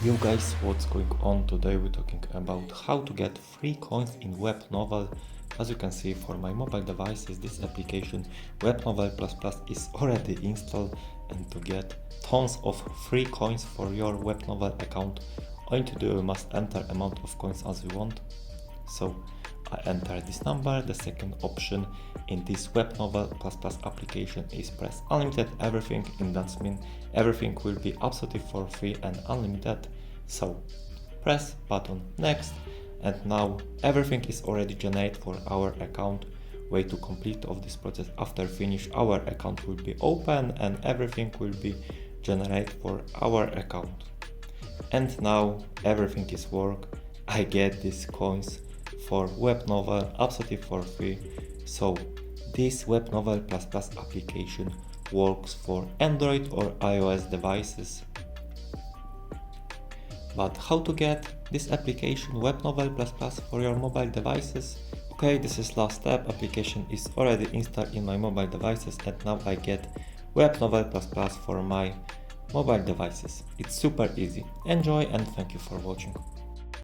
Yo guys, what's going on? Today we're talking about how to get free coins in Webnovel. As you can see, for my mobile devices, this application Webnovel is already installed, and to get tons of free coins for your Webnovel account, all you need to do, you must enter amount of coins as you want. So I enter this number. The second option in this Webnovel application is press unlimited everything, and that means everything will be absolutely for free and unlimited. So press button next, and now everything is already generated for our account. Way to complete of this process. After finish, our account will be open and everything will be generated for our account. And now everything is work. I get these coins for Webnovel absolutely for free. So this Webnovel application works for Android or iOS devices. But how to get this application Webnovel for your mobile devices? Okay, this is last step. Application is already installed in my mobile devices, and now I get Webnovel for my mobile devices. It's super easy. Enjoy and thank you for watching.